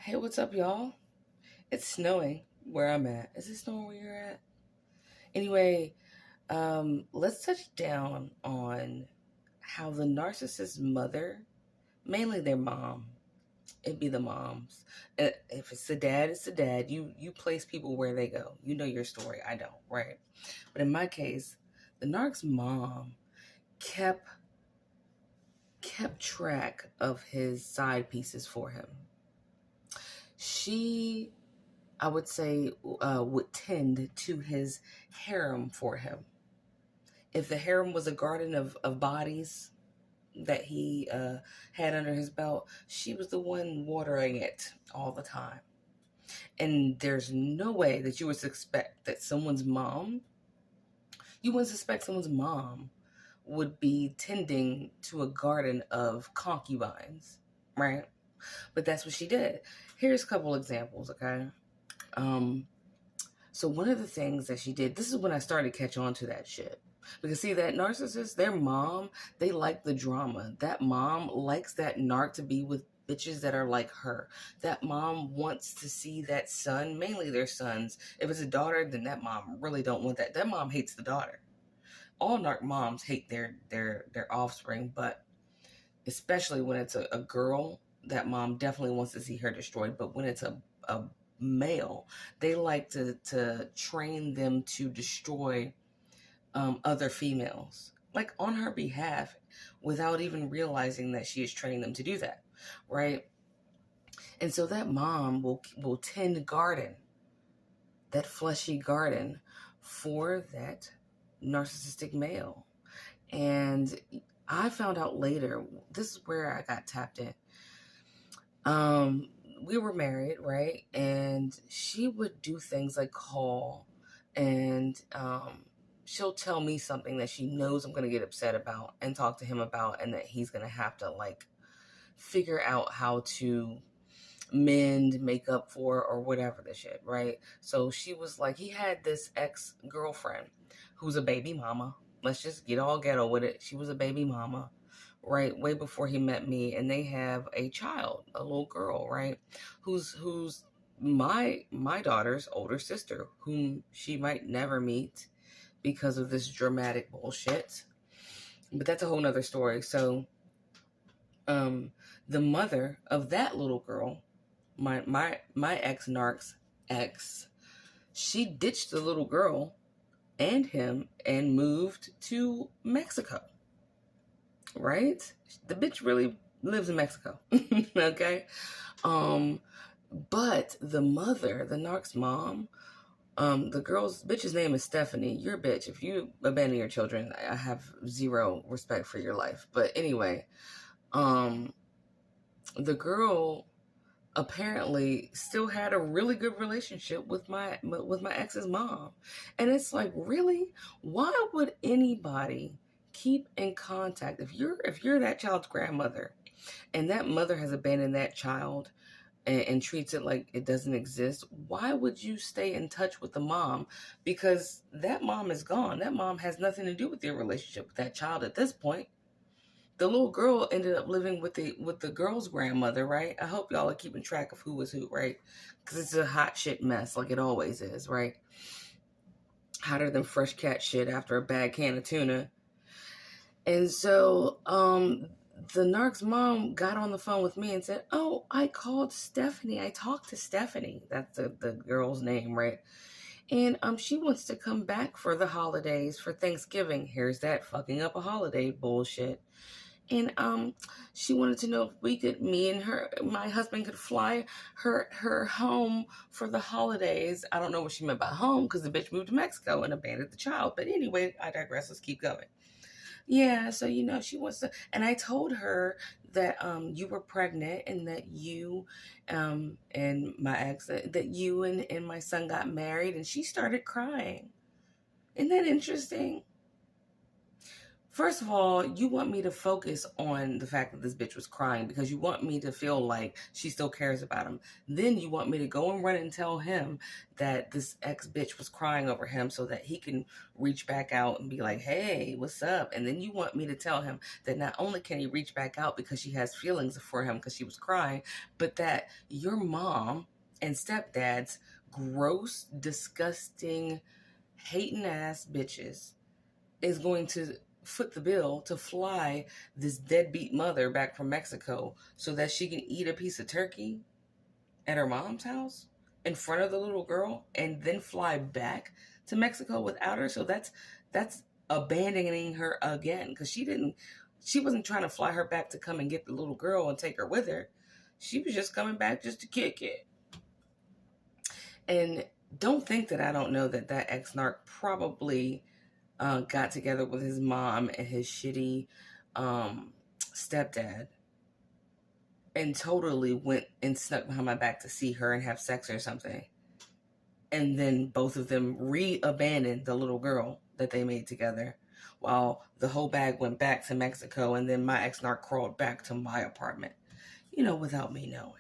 Hey, what's up, y'all? It's snowing where I'm at. Is it snowing where you're at? Anyway, let's touch down on how the narcissist mother, mainly their mom, it'd be the moms. If it's the dad, it's the dad. You place people where they go. You know your story. I don't, right? But in my case, the narc's mom kept kept track of his side pieces for him. She I would say, would tend to his harem for him. If the harem was a garden of bodies that he had under his belt, she was the one watering it all the time. And there's no way that you would suspect that you wouldn't suspect someone's mom would be tending to a garden of concubines, right? But that's what she did. Here's a couple examples, okay? Um, So one of the things that she did, this is when I started to catch on to that shit. Because see, that narcissist, their mom, they like the drama. That mom likes that narc to be with bitches that are like her. That mom wants to see that son, mainly their sons. If it's a daughter, then that mom really don't want that. That mom hates the daughter. All narc moms hate their offspring, but especially when it's a girl, that mom definitely wants to see her destroyed. But when it's a male, they like to train them to destroy other females, like on her behalf, without even realizing that she is training them to do that, right? And so that mom will tend garden, that fleshy garden, for that narcissistic male. And I found out later, this is where I got tapped in. We were married, right? And she would do things like call and she'll tell me something that she knows I'm going to get upset about and talk to him about, and that he's going to have to like figure out how to mend, make up for, or whatever the shit, right? So she was like, he had this ex-girlfriend who's a baby mama. Let's just get all ghetto with it. She was a baby mama, right? Way before he met me, and they have a child, a little girl, right? Who's my daughter's older sister, whom she might never meet because of this dramatic bullshit. But that's a whole nother story. So, the mother of that little girl, my ex-narc's ex, she ditched the little girl and him and moved to Mexico, right? The bitch really lives in Mexico. Okay. But the mother, the narc's mom, the girl's bitch's name is Stephanie. You're a bitch. If you abandon your children, I have zero respect for your life. But anyway, the girl apparently still had a really good relationship with my ex's mom. And it's like, really? Why would anybody keep in contact if you're that child's grandmother and that mother has abandoned that child and treats it like it doesn't exist? Why would you stay in touch with the mom? Because that mom is gone. That mom has nothing to do with your relationship with that child at this point. The little girl ended up living with the girl's grandmother, right? I hope y'all are keeping track of who was who, right? Because it's a hot shit mess, like it always is, right? Hotter than fresh cat shit after a bad can of tuna. And so, the narc's mom got on the phone with me and said, "Oh, I called Stephanie. I talked to Stephanie." That's the girl's name, right? And she wants to come back for the holidays, for Thanksgiving. Here's that fucking up a holiday bullshit. And she wanted to know if me and my husband could fly her home for the holidays. I don't know what she meant by home, because the bitch moved to Mexico and abandoned the child. But anyway, I digress. Let's keep going. Yeah, so she wants to, and I told her that you were pregnant, and that you and my ex, that you and my son got married, and she started crying. Isn't that interesting? First of all, you want me to focus on the fact that this bitch was crying because you want me to feel like she still cares about him. Then you want me to go and run and tell him that this ex bitch was crying over him so that he can reach back out and be like, hey, what's up? And then you want me to tell him that not only can he reach back out because she has feelings for him because she was crying, but that your mom and stepdad's gross, disgusting, hating ass bitches is going to foot the bill to fly this deadbeat mother back from Mexico so that she can eat a piece of turkey at her mom's house in front of the little girl and then fly back to Mexico without her. So that's abandoning her again, because she wasn't trying to fly her back to come and get the little girl and take her with her. She was just coming back just to kick it. And don't think that I don't know that ex-narc probably got together with his mom and his shitty stepdad and totally went and snuck behind my back to see her and have sex or something. And then both of them re-abandoned the little girl that they made together while the whole bag went back to Mexico, and then my ex-narc crawled back to my apartment, without me knowing.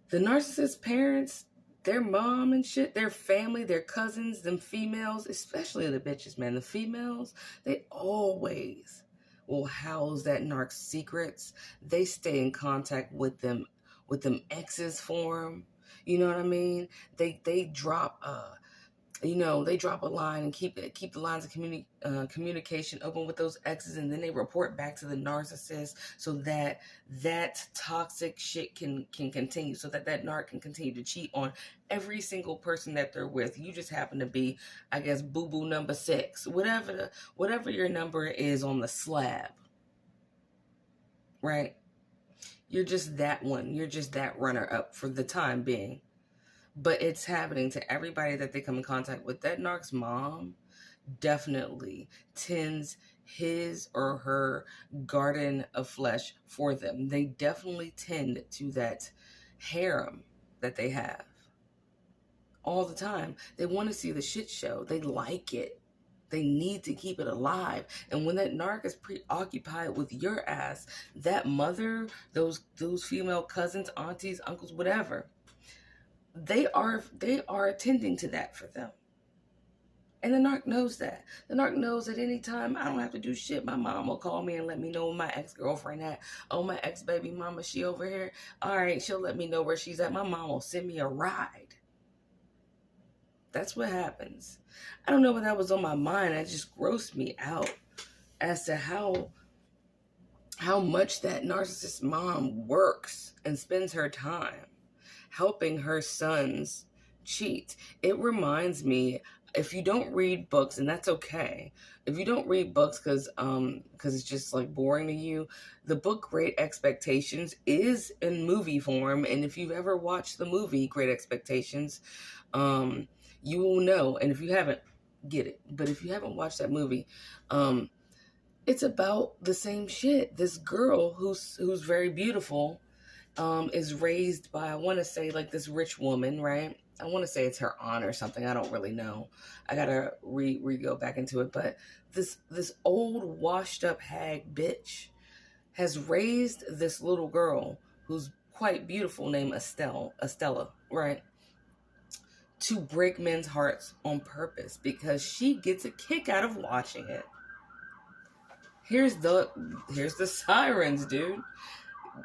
The narcissist parents, their mom and shit, their family, their cousins, them females, especially the bitches, man. The females, they always will house that narc's secrets. They stay in contact with them exes for them. You know what I mean? They drop they drop a line and keep the lines of communication open with those exes, and then they report back to the narcissist so that toxic shit can continue, so that narc can continue to cheat on every single person that they're with. You just happen to be, I guess, boo-boo number 6, whatever your number is on the slab, right? You're just that one. You're just that runner-up for the time being. But it's happening to everybody that they come in contact with. That narc's mom definitely tends his or her garden of flesh for them. They definitely tend to that harem that they have all the time. They want to see the shit show. They like it. They need to keep it alive. And when that narc is preoccupied with your ass, that mother, those female cousins, aunties, uncles, whatever, they are attending to that for them. And the narc knows that. The narc knows at any time, I don't have to do shit. My mom will call me and let me know where my ex-girlfriend at. Oh, my ex-baby mama, she over here? All right, she'll let me know where she's at. My mom will send me a ride. That's what happens. I don't know what that was on my mind. It just grossed me out as to how much that narcissist mom works and spends her time helping her sons cheat. It reminds me, if you don't read books, and that's okay, if you don't read books because it's just like boring to you, the book Great Expectations is in movie form, and if you've ever watched the movie Great Expectations, you will know. And if you haven't, get it. But if you haven't watched that movie, it's about the same shit. This girl who's very beautiful is raised by, I want to say, like, this rich woman, right? I want to say it's her aunt or something. I don't really know. I gotta go back into it. But this old washed up hag bitch has raised this little girl who's quite beautiful, named Estella, right? To break men's hearts on purpose because she gets a kick out of watching it. Here's the sirens, dude.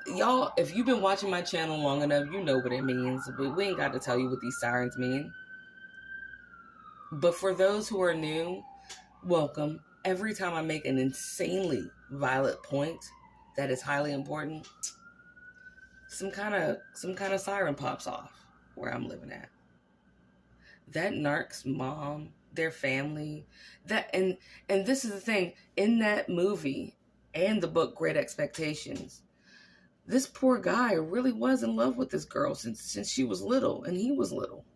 Y'all, if you've been watching my channel long enough, you know what it means. But we ain't got to tell you what these sirens mean. But for those who are new, welcome. Every time I make an insanely violent point that is highly important, some kind of siren pops off where I'm living at. That narc's mom, their family, and this is the thing, in that movie and the book Great Expectations, this poor guy really was in love with this girl since she was little and he was little.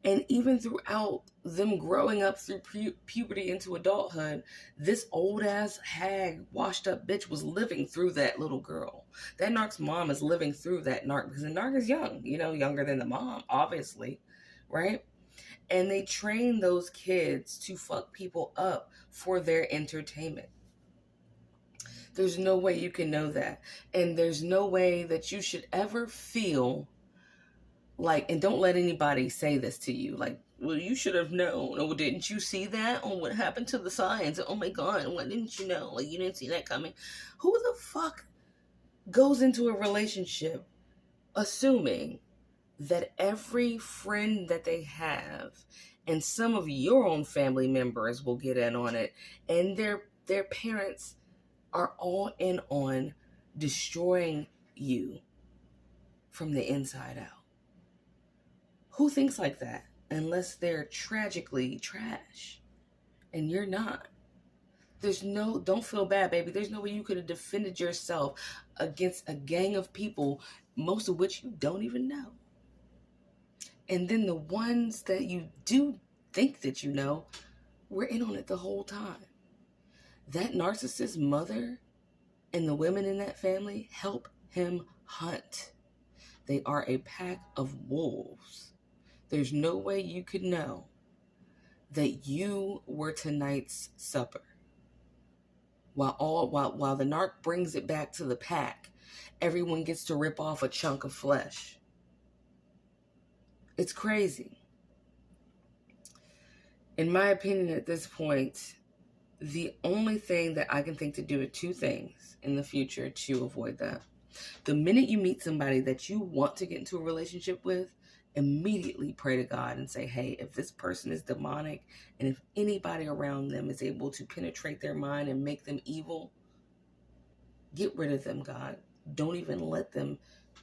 And even throughout them growing up through puberty into adulthood, this old-ass hag, washed-up bitch was living through that little girl. That narc's mom is living through that narc because the narc is young, younger than the mom, obviously, right? And they train those kids to fuck people up for their entertainment. There's no way you can know that. And there's no way that you should ever feel like, and don't let anybody say this to you, like, well, you should have known. Oh, didn't you see that? Oh, what happened to the signs? Oh my God, why didn't you know? Like, you didn't see that coming. Who the fuck goes into a relationship assuming that every friend that they have and some of your own family members will get in on it, and their parents are all in on destroying you from the inside out? Who thinks like that? Unless they're tragically trash. And you're not. Don't feel bad, baby. There's no way you could have defended yourself against a gang of people, most of which you don't even know. And then the ones that you do think that you know, were in on it the whole time. That narcissist mother and the women in that family help him hunt. They are a pack of wolves. There's no way you could know that you were tonight's supper. While the narc brings it back to the pack, everyone gets to rip off a chunk of flesh. It's crazy. In my opinion, at this point, the only thing that I can think to do are two things in the future to avoid that. The minute you meet somebody that you want to get into a relationship with, immediately pray to God and say, hey, if this person is demonic and if anybody around them is able to penetrate their mind and make them evil, get rid of them, God. Don't even let them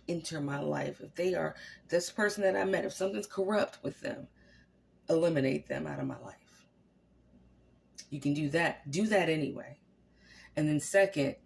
enter my life. If they are this person that I met, if something's corrupt with them, eliminate them out of my life. You can do that. Do that anyway. And then second,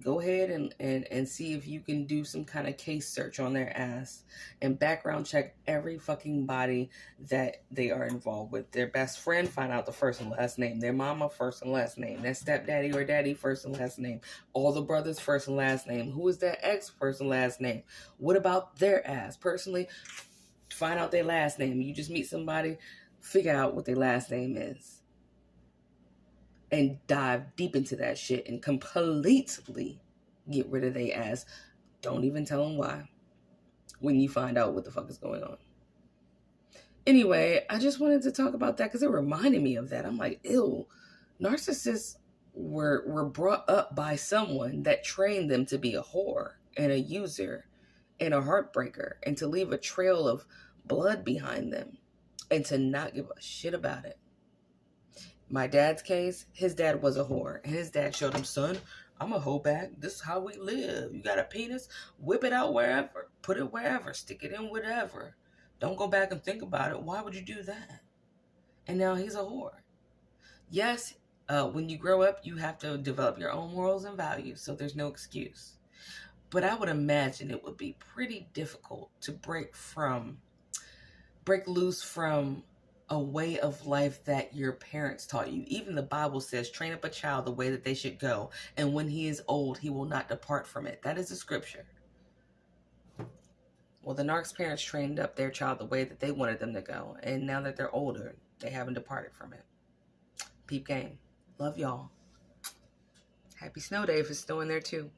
go ahead and see if you can do some kind of case search on their ass and background check every fucking body that they are involved with. Their best friend, find out the first and last name. Their mama, first and last name. Their stepdaddy or daddy, first and last name. All the brothers, first and last name. Who is their ex, first and last name? What about their ass? Personally, find out their last name. You just meet somebody, figure out what their last name is. And dive deep into that shit and completely get rid of their ass. Don't even tell them why when you find out what the fuck is going on. Anyway, I just wanted to talk about that because it reminded me of that. I'm like, ew, narcissists were brought up by someone that trained them to be a whore and a user and a heartbreaker and to leave a trail of blood behind them and to not give a shit about it. My dad's case, his dad was a whore. And his dad showed him, son, I'm a hoe back. This is how we live. You got a penis? Whip it out wherever. Put it wherever. Stick it in whatever. Don't go back and think about it. Why would you do that? And now he's a whore. Yes, when you grow up, you have to develop your own morals and values. So there's no excuse. But I would imagine it would be pretty difficult to break loose from a way of life that your parents taught you. Even the Bible says, train up a child the way that they should go. And when he is old, he will not depart from it. That is a scripture. Well, the narc's parents trained up their child the way that they wanted them to go. And now that they're older, they haven't departed from it. Peep game. Love y'all. Happy snow day if it's snowing there too.